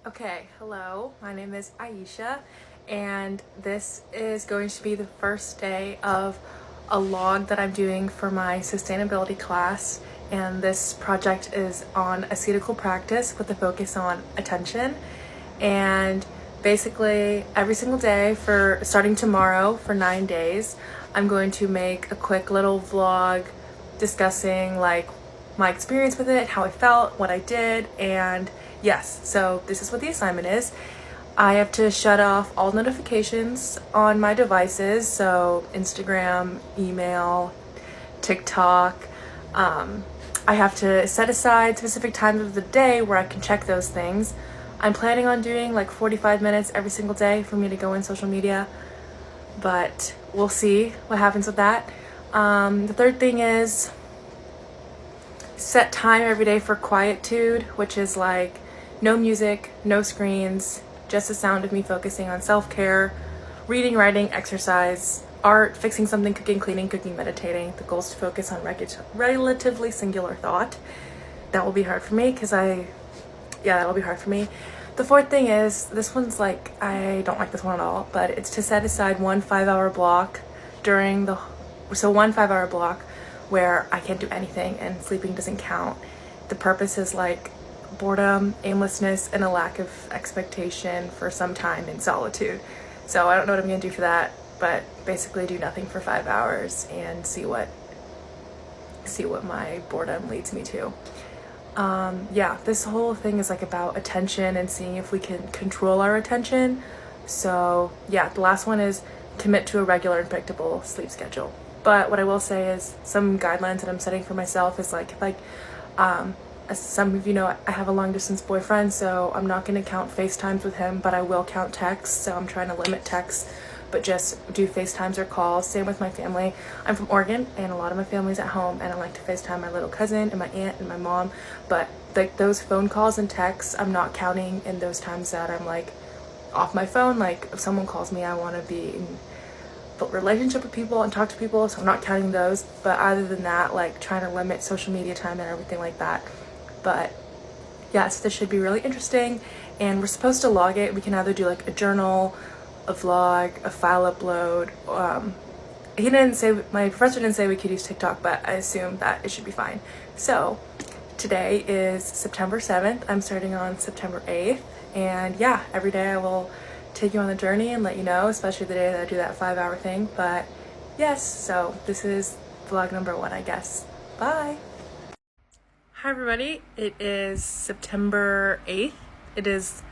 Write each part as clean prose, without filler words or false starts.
Okay, hello, my name is Aisha, and this is going to be the first day of a log that I'm doing for my sustainability class. And this project is on ascetical practice with a focus on attention. And basically, every single day for starting tomorrow for 9 days, I'm going to make a quick little vlog discussing like my experience with it, how I felt, what I did, and yes, so this is what the assignment is. I have to shut off all notifications on my devices, so Instagram, email, TikTok. I have to set aside specific times of the day where I can check those things. I'm planning on doing like 45 minutes every single day for me to go in social media, but we'll see what happens with that. The third thing is set time every day for quietude, which is like no music, no screens, just the sound of me focusing on self-care, reading, writing, exercise, art, fixing something, cooking, cleaning, cooking, meditating. The goal is to focus on relatively singular thought. That will be hard for me that'll be hard for me. The fourth thing is, this one's like, I don't like this one at all, but it's to set aside one 5-hour block one 5-hour block where I can't do anything and sleeping doesn't count. The purpose is like boredom, aimlessness, and a lack of expectation for some time in solitude. So I don't know what I'm gonna do for that, but basically do nothing for 5 hours and see what my boredom leads me to. This whole thing is like about attention and seeing if we can control our attention. So yeah, the last one is commit to a regular and predictable sleep schedule. But what I will say is some guidelines that I'm setting for myself is as some of you know, I have a long distance boyfriend, so I'm not going to count FaceTimes with him, but I will count texts. So I'm trying to limit texts, but just do FaceTimes or calls. Same with my family. I'm from Oregon, and a lot of my family's at home, and I like to FaceTime my little cousin and my aunt and my mom. But like those phone calls and texts, I'm not counting in those times that I'm like off my phone. Like if someone calls me, I want to be in relationship with people and talk to people, so I'm not counting those. But other than that, like trying to limit social media time and everything like that. But yes, this should be really interesting, and we're supposed to log it. We can either do like a journal, a vlog, a file upload. My professor didn't say we could use TikTok, but I assume that it should be fine. So today is September 7th. I'm starting on September 8th, and yeah, every day I will take you on the journey and let you know, especially the day that I do that 5-hour thing. But yes, so this is vlog number 1, I guess. Bye. Hi everybody, it is September 8th. It is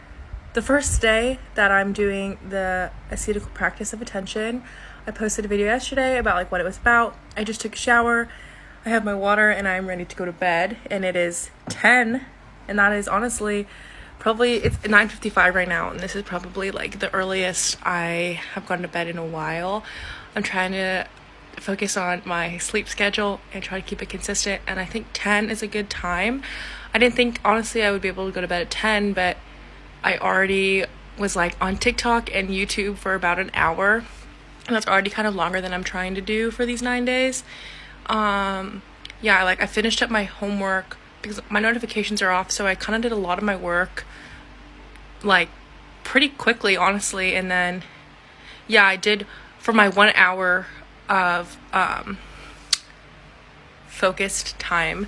the first day that I'm doing the ascetical practice of attention. I posted a video yesterday about like what it was about. I just took a shower, I have my water, and I'm ready to go to bed. And it is 10, and that is honestly it's 9:55 right now, and this is probably like the earliest I have gone to bed in a while. I'm trying to focus on my sleep schedule and try to keep it consistent, and I think 10 is a good time. I didn't think honestly I would be able to go to bed at 10, but I already was like on TikTok and YouTube for about an hour, and that's already kind of longer than I'm trying to do for these 9 days. I finished up my homework because my notifications are off, so I kind of did a lot of my work like pretty quickly, honestly. And then I did for my 1 hour of focused time.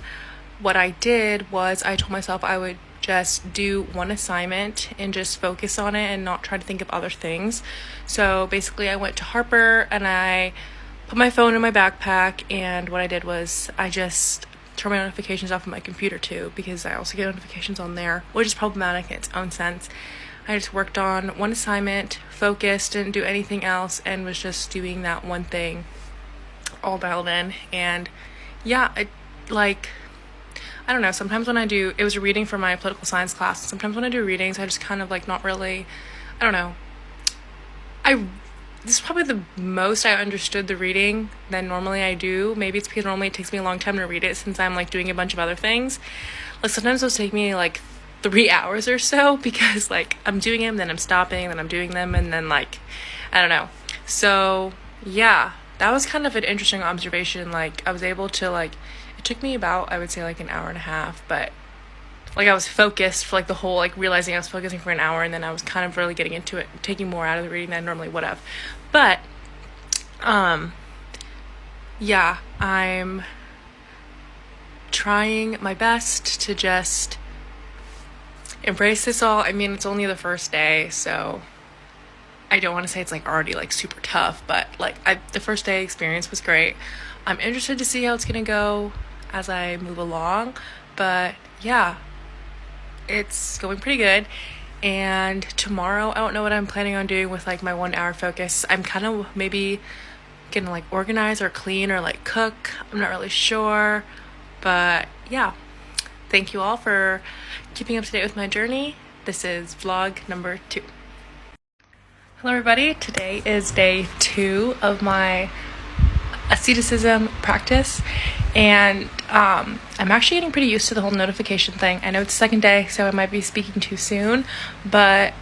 What I did was I told myself I would just do one assignment and just focus on it and not try to think of other things. So basically I went to Harper and I put my phone in my backpack, and what I did was I just turned my notifications off on my computer too, because I also get notifications on there, which is problematic in its own sense. I just worked on one assignment, focused, didn't do anything else, and was just doing that one thing all dialed in. And I don't know, sometimes when it was a reading for my political science class. Sometimes when I do readings, I just kind of like not really, I don't know. This is probably the most I understood the reading than normally I do. Maybe it's because normally it takes me a long time to read it since I'm like doing a bunch of other things. Like sometimes those take me like 3 hours or so, because like I'm doing them, then I'm stopping, then I'm doing them, and then like, I don't know. So yeah, that was kind of an interesting observation. Like I was able to it took me about, I would say like an hour and a half, but like I was focused for like the whole, like realizing I was focusing for an hour, and then I was kind of really getting into it, taking more out of the reading than I normally would have. But yeah, I'm trying my best to just embrace this all. I mean, it's only the first day, so I don't want to say it's like already like super tough, but like the first day experience was great. I'm interested to see how it's gonna go as I move along, but yeah, it's going pretty good. And tomorrow, I don't know what I'm planning on doing with like my 1 hour focus. I'm kind of maybe gonna like organize or clean or like cook. I'm not really sure, but yeah, thank you all for keeping up to date with my journey. This is vlog number 2. Hello everybody, today is day 2 of my asceticism practice, and I'm actually getting pretty used to the whole notification thing. I know it's the second day, so I might be speaking too soon, but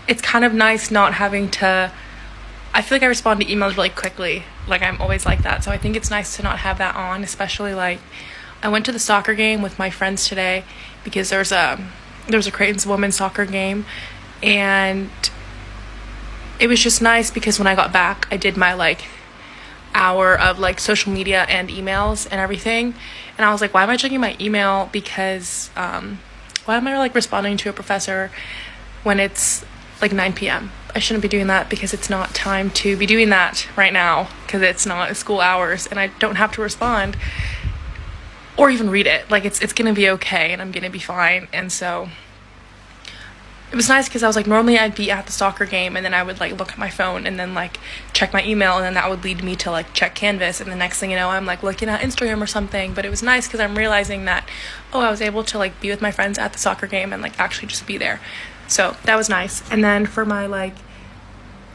it's kind of nice not having to, I feel like I respond to emails really quickly, like I'm always like that, so I think it's nice to not have that on, especially like I went to the soccer game with my friends today because there was a Creighton's women's soccer game, and it was just nice because when I got back, I did my like hour of like social media and emails and everything, and I was like, why am I checking my email? Because why am I like responding to a professor when it's like 9 p.m. I shouldn't be doing that because it's not time to be doing that right now, because it's not school hours and I don't have to respond or even read it. Like it's gonna be okay and I'm gonna be fine. And so it was nice because I was like, normally I'd be at the soccer game and then I would like look at my phone and then like check my email, and then that would lead me to like check Canvas, and the next thing you know I'm like looking at Instagram or something. But it was nice because I'm realizing that, oh, I was able to like be with my friends at the soccer game and like actually just be there. So that was nice. And then for my like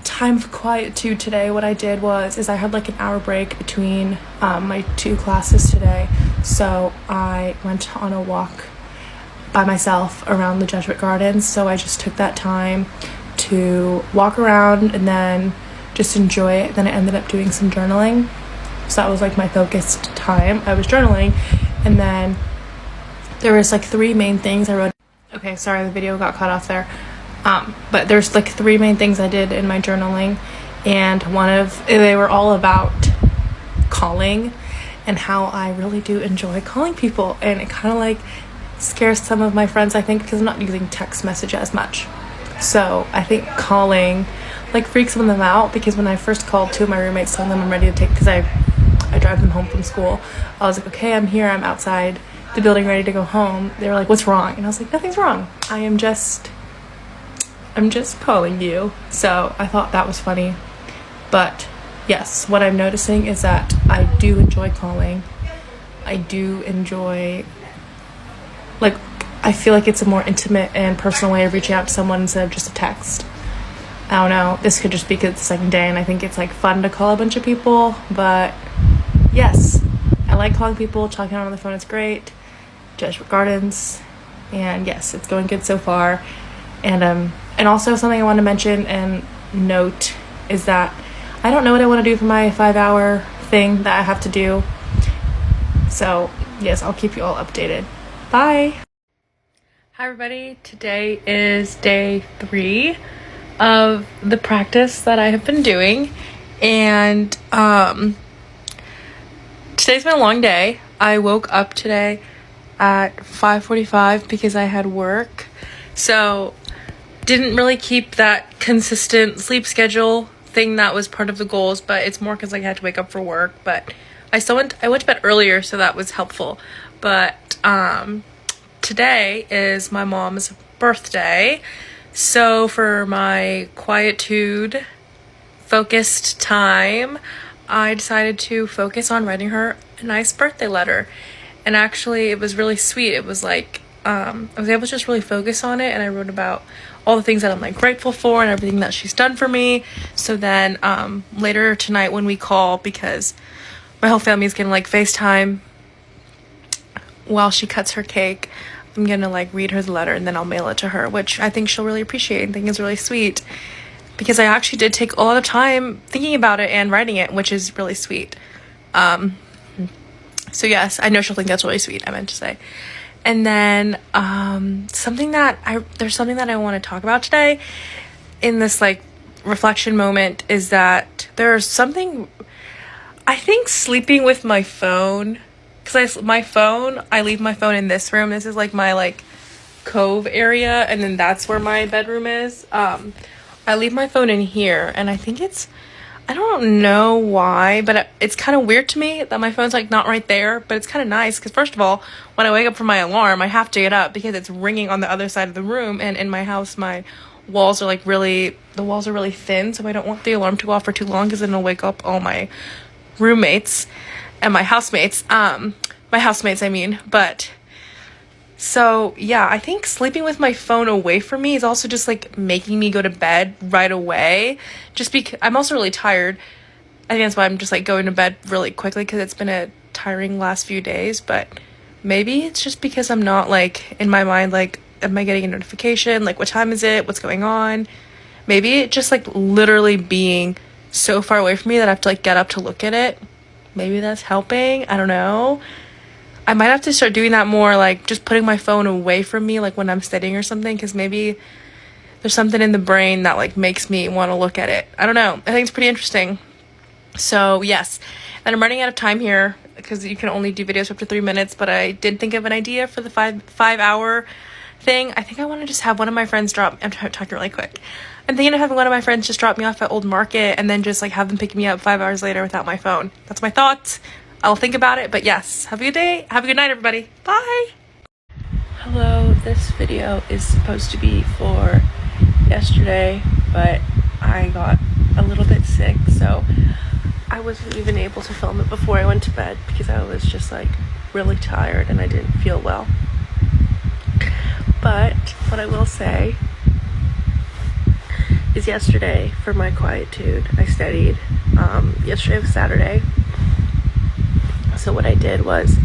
time of quietude today, what I did is I had like an hour break between my 2 classes today, so I went on a walk by myself around the Jesuit Gardens. So I just took that time to walk around and then just enjoy it. Then I ended up doing some journaling, so that was like my focused time. I was journaling, and then there was like 3 main things I wrote. Okay, sorry, the video got cut off there. But there's like 3 main things I did in my journaling, and they were all about calling and how I really do enjoy calling people, and it kind of like scares some of my friends, I think, because I'm not using text message as much. So I think calling like freaks some of them out, because when I first called 2 of my roommates telling them I'm ready to take, because I drive them home from school, I was like, okay, I'm here, I'm outside the building ready to go home. They were like, what's wrong? And I was like, nothing's wrong, I'm just calling you. So I thought that was funny. But yes, what I'm noticing is that I do enjoy calling. I do enjoy, like, I feel like it's a more intimate and personal way of reaching out to someone instead of just a text. I don't know, this could just be because it's the second day and I think it's like fun to call a bunch of people, but yes, I like calling people. Talking on the phone is great. Jesuit Gardens, and yes, it's going good so far. And also something I want to mention and note is that I don't know what I want to do for my 5-hour thing that I have to do. So yes, I'll keep you all updated. Bye. Hi everybody, today is day 3 of the practice that I have been doing, and today's been a long day. I woke up today at 5:45 because I had work, so didn't really keep that consistent sleep schedule thing that was part of the goals, but it's more because I had to wake up for work. But I went to bed earlier, so that was helpful. But today is my mom's birthday, so for my quietude focused time, I decided to focus on writing her a nice birthday letter. And actually it was really sweet. It was like I was able to just really focus on it, and I wrote about all the things that I'm like grateful for and everything that she's done for me. So then later tonight when we call, because my whole family is gonna like FaceTime while she cuts her cake, I'm gonna like read her the letter and then I'll mail it to her, which I think she'll really appreciate and think is really sweet, because I actually did take a lot of time thinking about it and writing it, which is really sweet. So yes, I know she'll think that's really sweet, I meant to say. And then something that I want to talk about today in this like reflection moment is that there's something, I think sleeping with my phone, because I leave my phone in this room. This is like my like cove area, and then that's where my bedroom is. I leave my phone in here, and I think I don't know why, but it's kind of weird to me that my phone's like not right there, but it's kind of nice because first of all, when I wake up from my alarm, I have to get up because it's ringing on the other side of the room, and in my house, my walls are really thin, so I don't want the alarm to go off for too long because then it'll wake up all my roommates and my housemates, I mean, but so yeah, I think sleeping with my phone away from me is also just like making me go to bed right away, just because I'm also really tired. I think that's why I'm just like going to bed really quickly, because it's been a tiring last few days. But maybe it's just because I'm not like in my mind like, am I getting a notification, like what time is it, what's going on? Maybe it just like literally being so far away from me that I have to like get up to look at it. Maybe that's helping, I don't know. I might have to start doing that more, like just putting my phone away from me, like when I'm studying or something, because maybe there's something in the brain that like makes me want to look at it. I don't know. I think it's pretty interesting. So yes, and I'm running out of time here because you can only do videos for up to 3 minutes, but I did think of an idea for the five hour thing. I think I want to just have one of my friends I'm talking really quick. I'm thinking of having one of my friends just drop me off at Old Market and then just like have them pick me up 5 hours later without my phone. That's my thoughts. I'll think about it, but yes, have a good day. Have a good night, everybody. Bye. Hello, this video is supposed to be for yesterday, but I got a little bit sick, so I wasn't even able to film it before I went to bed because I was just like really tired and I didn't feel well. But what I will say is yesterday, for my quietude, I studied. Yesterday was Saturday. So what I did was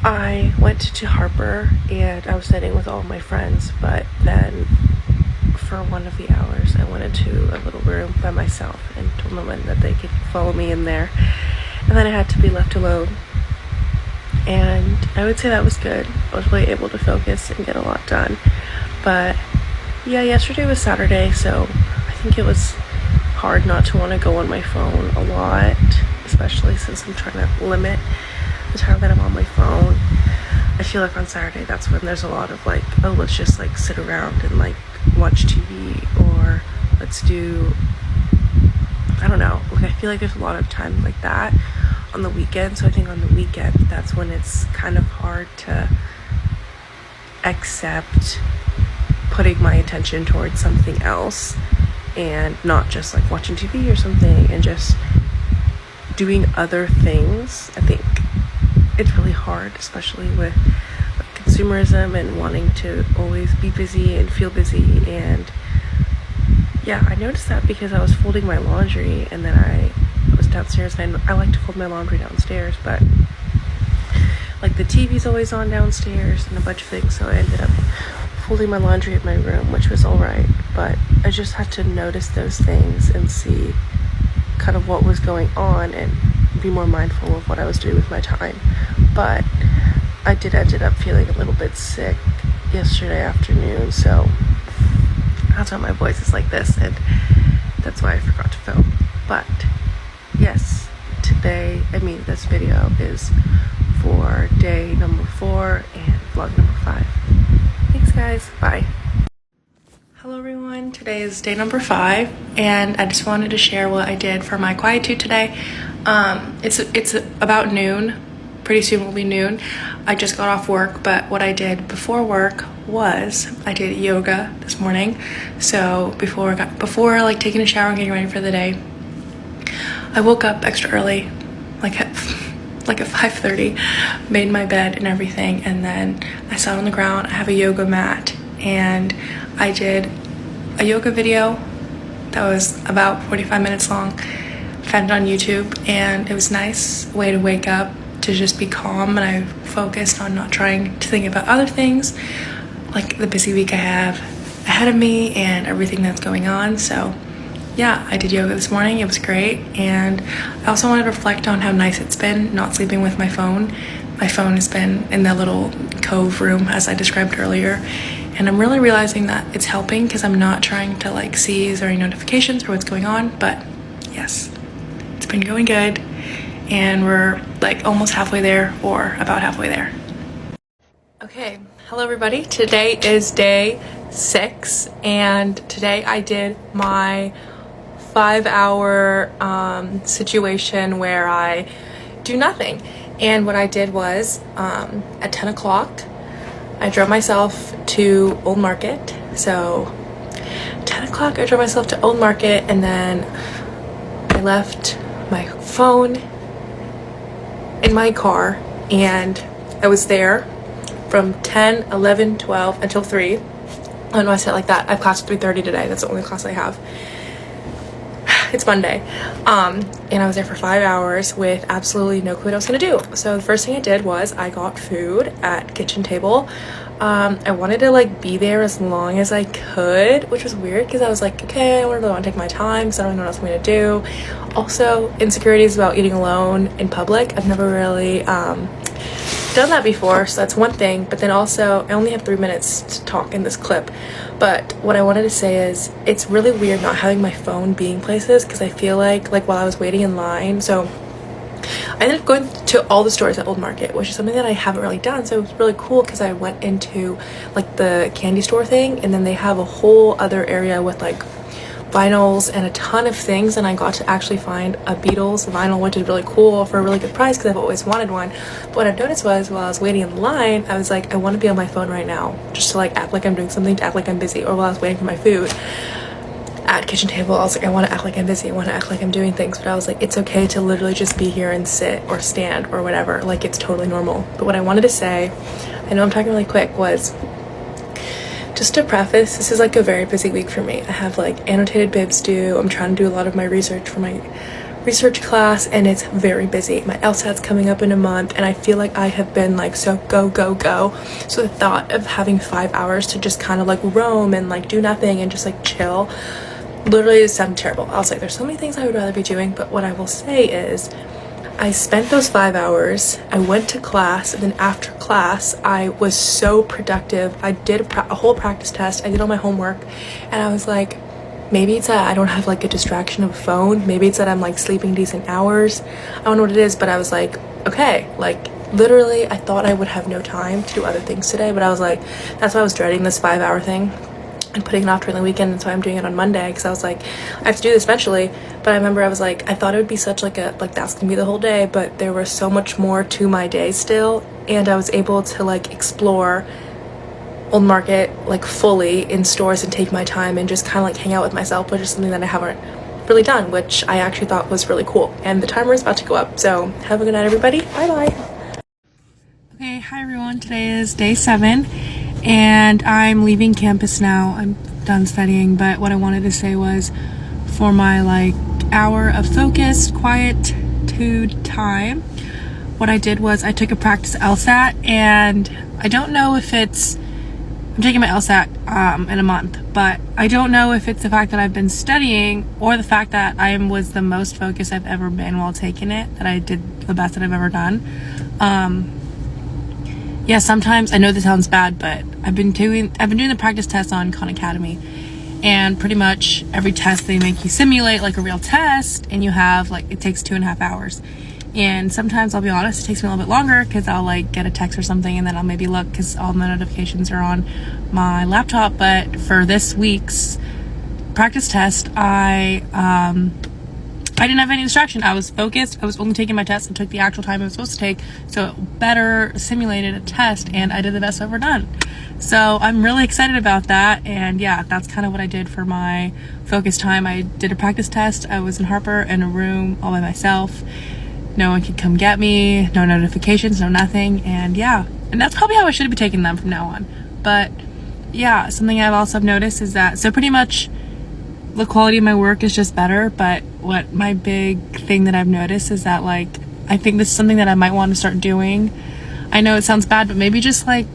I went to Harper and I was studying with all of my friends, but then for one of the hours I went into a little room by myself and told no one that they could follow me in there, and then I had to be left alone. And I would say that was good. I was really able to focus and get a lot done. But yeah, yesterday was Saturday, so I think it was hard not to want to go on my phone a lot, especially since I'm trying to limit the time that I'm on my phone. I feel like on Saturday, that's when there's a lot of like, oh, let's just like sit around and like watch TV, or let's do, I don't know, like I feel like there's a lot of time like that on the weekend. So I think on the weekend, that's when it's kind of hard to accept putting my attention towards something else and not just like watching TV or something and just doing other things. I think it's really hard, especially with like, consumerism and wanting to always be busy and feel busy. And yeah, I noticed that because I was folding my laundry and then I was downstairs, and I like to fold my laundry downstairs, but like the TV's always on downstairs and a bunch of things, so I ended up folding my laundry in my room, which was alright, but I just had to notice those things and see kind of what was going on and be more mindful of what I was doing with my time. But I ended up feeling a little bit sick yesterday afternoon, so that's why my voice is like this, and that's why I forgot to film. But yes, this video is for day number 4 and vlog number 5. Thanks guys, bye. Hello everyone, today is day number 5 and I just wanted to share what I did for my quietude today. It's about noon, pretty soon will be noon. I just got off work, but what I did before work was I did yoga this morning. So before like taking a shower and getting ready for the day, I woke up extra early, like at 5:30, made my bed and everything, and then I sat on the ground. I have a yoga mat and I did a yoga video that was about 45 minutes long. Found it on YouTube, and it was a nice way to wake up, to just be calm, and I focused on not trying to think about other things like the busy week I have ahead of me and everything that's going on. So yeah, I did yoga this morning. It was great, and I also wanted to reflect on how nice it's been not sleeping with my phone. my phone has been in the little cove room as I described earlier, and I'm really realizing that it's helping because I'm not trying to like see is there any notifications or what's going on. But yes, it's been going good, and we're like almost halfway there, or about halfway there. Okay, hello everybody. Today is day 6, and today I did my 5-hour situation where I do nothing. And what I did was at 10 o'clock I drove myself to Old Market. So 10 o'clock I drove myself to Old Market, and then I left my phone in my car, and I was there from 10, 11, 12 until 3. Oh no, I said it like that. I have class at 3:30 today. That's the only class I have. It's Monday. And I was there for 5 hours with absolutely no clue what I was gonna do. So the first thing I did was I got food at kitchen table. I wanted to like be there as long as I could, which was weird because I was like, okay, I really want to take my time because I don't know what else I'm gonna do. Also, insecurities about eating alone in public. I've never really done that before, so that's one thing. But then also I only have 3 minutes to talk in this clip, but what I wanted to say is it's really weird not having my phone being places, because I feel like while I was waiting in line, so I ended up going to all the stores at Old Market, which is something that I haven't really done. So it was really cool because I went into like the candy store thing, and then they have a whole other area with like vinyls and a ton of things, and I got to actually find a Beatles vinyl, which is really cool for a really good price because I've always wanted one. But what I've noticed was while I was waiting in line, I was like, I want to be on my phone right now, just to like act like I'm doing something, to act like I'm busy. Or while I was waiting for my food at kitchen table, I was like, I want to act like I'm busy, I want to act like I'm doing things. But I was like, it's okay to literally just be here and sit or stand or whatever, like it's totally normal. But what I wanted to say, I know I'm talking really quick, was just to preface, this is like a very busy week for me. I have like annotated bibs due. I'm trying to do a lot of my research for my research class, and it's very busy. My LSAT's coming up in a month, and I feel like I have been like so go go go. So the thought of having 5 hours to just kind of like roam and like do nothing and just like chill literally sounded terrible. I was like, there's so many things I would rather be doing. But what I will say is I spent those 5 hours, I went to class, and then after class I was so productive. I did a whole practice test, I did all my homework, and I was like, maybe it's that I don't have like a distraction of a phone, maybe it's that I'm like sleeping decent hours, I don't know what it is. But I was like, okay, like literally I thought I would have no time to do other things today, but I was like, that's why I was dreading this 5-hour thing and putting it off during the weekend. That's why I'm doing it on Monday, because I was like, I have to do this eventually. But I remember I was like, I thought it would be such like a, like that's gonna be the whole day, but there was so much more to my day still, and I was able to like explore Old Market like fully in stores and take my time and just kind of like hang out with myself, which is something that I haven't really done, which I actually thought was really cool. And the timer is about to go up, so have a good night everybody. Bye bye. Okay, hi everyone, today is day 7 and I'm leaving campus now. I'm done studying, but what I wanted to say was, for my like hour of focused quietude time, what I did was I took a practice LSAT, and I don't know if it's, I'm taking my LSAT in a month, but I don't know if it's the fact that I've been studying or the fact that I was the most focused I've ever been while taking it, that I did the best that I've ever done. Yeah, sometimes, I know this sounds bad, but I've been doing the practice test on Khan Academy, and pretty much every test they make you simulate like a real test, and you have like, it takes 2.5 hours. And sometimes, I'll be honest, it takes me a little bit longer because I'll like get a text or something, and then I'll maybe look because all my notifications are on my laptop. But for this week's practice test, I didn't have any distraction. I was focused. I was only taking my test and took the actual time I was supposed to take, so it better simulated a test, and I did the best I've ever done. So I'm really excited about that. And yeah, that's kind of what I did for my focus time. I did a practice test. I was in Harper in a room all by myself. No one could come get me, no notifications, no nothing. And yeah, and that's probably how I should be taking them from now on. But yeah, something I've also noticed is that, so pretty much the quality of my work is just better. But what my big thing that I've noticed is that, like, I think this is something that I might want to start doing. I know it sounds bad, but maybe just like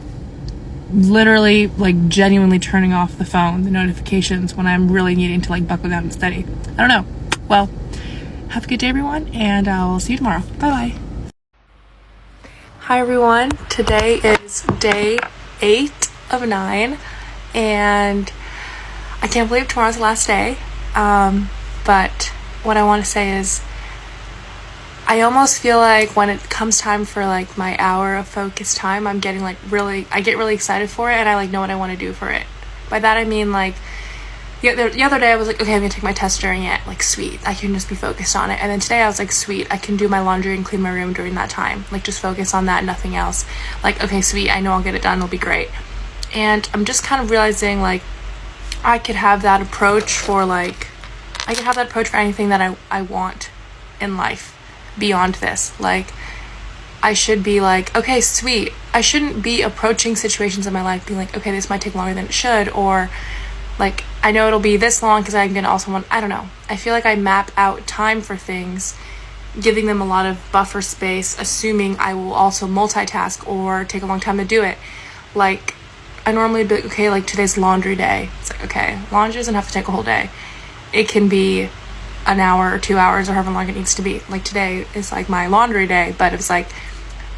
literally like genuinely turning off the phone, the notifications, when I'm really needing to like buckle down and study. I don't know. Well, have a good day everyone, and I'll see you tomorrow. Bye bye. Hi everyone, today is day 8 of 9 and I can't believe tomorrow's the last day, but what I want to say is I almost feel like when it comes time for like my hour of focus time, I get really excited for it and I know what I want to do for it. By that I mean the other day I was like, okay, I'm gonna take my test during it, sweet, I can just be focused on it. And then today I was like, sweet, I can do my laundry and clean my room during that time, just focus on that, nothing else. Okay, sweet, I know I'll get it done, it'll be great. And I'm just kind of realizing I could have that approach for anything that I want in life beyond this. I should be okay, sweet, I shouldn't be approaching situations in my life being okay, this might take longer than it should, or I know it'll be this long because I'm gonna also want, I don't know. I feel like I map out time for things, giving them a lot of buffer space, assuming I will also multitask or take a long time to do it. I normally be okay, today's laundry day. It's okay, laundry doesn't have to take a whole day. It can be an hour or 2 hours or however long it needs to be. Today is my laundry day, but it's and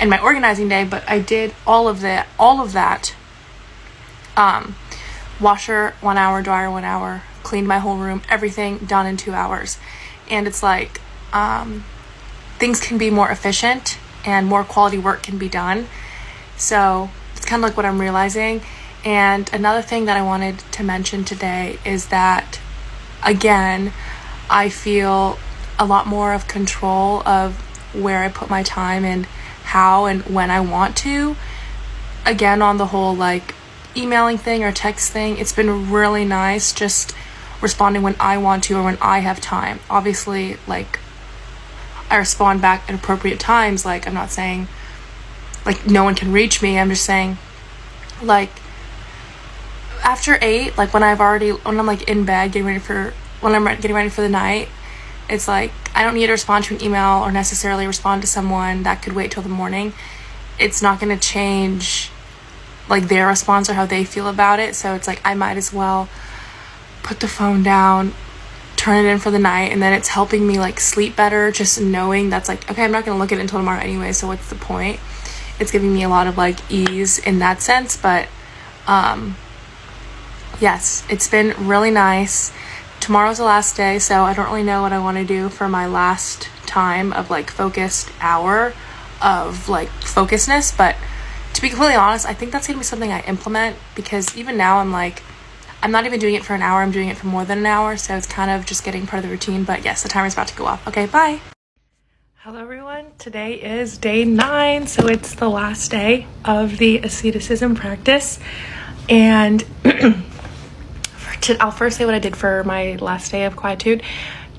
my organizing day, but I did all of that. Washer 1 hour, dryer 1 hour, cleaned my whole room, everything done in 2 hours. And it's things can be more efficient and more quality work can be done. So it's kind of what I'm realizing. And another thing that I wanted to mention today is that, again, I feel a lot more of control of where I put my time and how and when I want to. Again, on the whole, emailing thing or text thing, it's been really nice just responding when I want to or when I have time. Obviously, I respond back at appropriate times. I'm not saying no one can reach me. I'm just saying after 8, when I'm in bed getting ready for the night, it's I don't need to respond to an email or necessarily respond to someone that could wait till the morning. It's not going to change their response or how they feel about it. So it's I might as well put the phone down, turn it in for the night, and then it's helping me sleep better, just knowing that's okay, I'm not gonna look at it until tomorrow anyway, so what's the point? It's giving me a lot of ease in that sense. But yes, it's been really nice. Tomorrow's the last day, so I don't really know what I want to do for my last time of focused hour of focusness. But to be completely honest, I think that's gonna be something I implement, because even now I'm not even doing it for an hour, I'm doing it for more than an hour, so it's kind of just getting part of the routine. But yes, the timer's about to go off. Okay, bye. Hello everyone, today is day 9, so it's the last day of the Asceticism practice. And I'll first say what I did for my last day of quietude.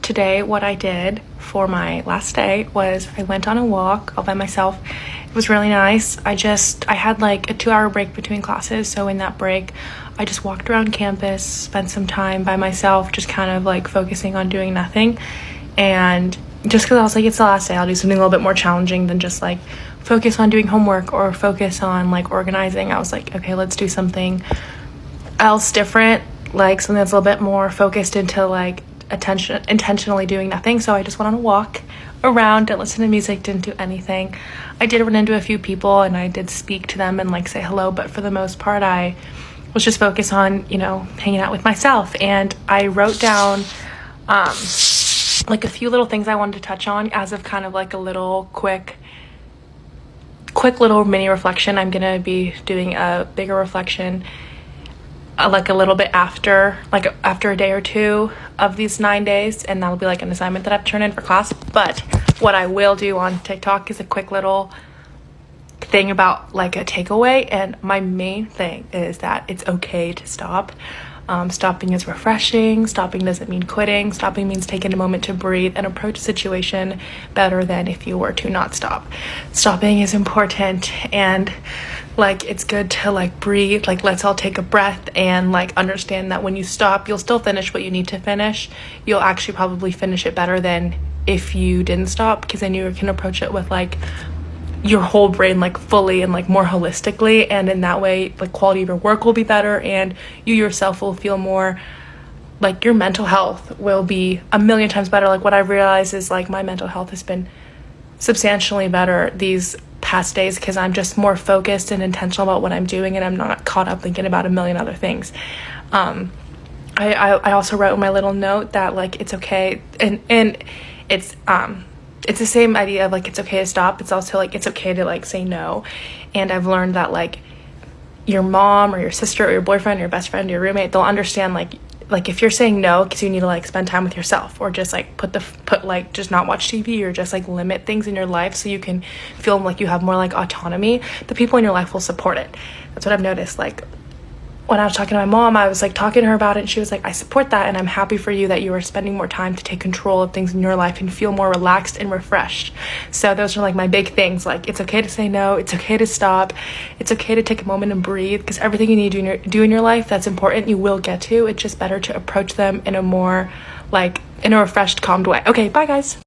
Today, what I did for my last day was I went on a walk all by myself. It was really nice. I had a 2-hour break between classes, so in that break I just walked around campus, spent some time by myself, just kind of focusing on doing nothing. And just because I was it's the last day, I'll do something a little bit more challenging than just focus on doing homework or focus on organizing. I was okay, let's do something else different, something that's a little bit more focused into intentionally doing nothing. So I just went on a walk around, didn't listen to music, didn't do anything. I did run into a few people and I did speak to them and say hello, but for the most part I was just focused on hanging out with myself. And I wrote down a few little things I wanted to touch on as of kind of a little quick little mini reflection. I'm gonna be doing a bigger reflection a little bit after a day or two of these 9 days, and that'll be an assignment that I have to turn in for class. But what I will do on TikTok is a quick little thing about a takeaway, and my main thing is that it's okay to stop. Stopping is refreshing. Stopping doesn't mean quitting. Stopping means taking a moment to breathe and approach a situation better than if you were to not stop. Stopping is important, and it's good to breathe. Let's all take a breath and understand that when you stop, you'll still finish what you need to finish. You'll actually probably finish it better than if you didn't stop, because then you can approach it with your whole brain fully and more holistically, and in that way quality of your work will be better, and you yourself will feel more your mental health will be a million times better. What I've realized is my mental health has been substantially better these past days because I'm just more focused and intentional about what I'm doing, and I'm not caught up thinking about a million other things. I also wrote in my little note that like it's okay, and it's the same idea of like it's okay to stop. It's also like it's okay to like say no. And I've learned that like your mom or your sister or your boyfriend or your best friend or your roommate, they'll understand like if you're saying no because you need to like spend time with yourself, or just like put like just not watch TV, or just like limit things in your life so you can feel like you have more like autonomy, the people in your life will support it. That's what I've noticed. Like when I was talking to my mom, I was like talking to her about it, and she was like, I support that, and I'm happy for you that you are spending more time to take control of things in your life and feel more relaxed and refreshed. So those are like my big things. Like it's okay to say no, it's okay to stop, it's okay to take a moment and breathe, because everything you need to do in your life that's important you will get to. It's just better to approach them in a more like in a refreshed, calmed way. Okay, bye guys.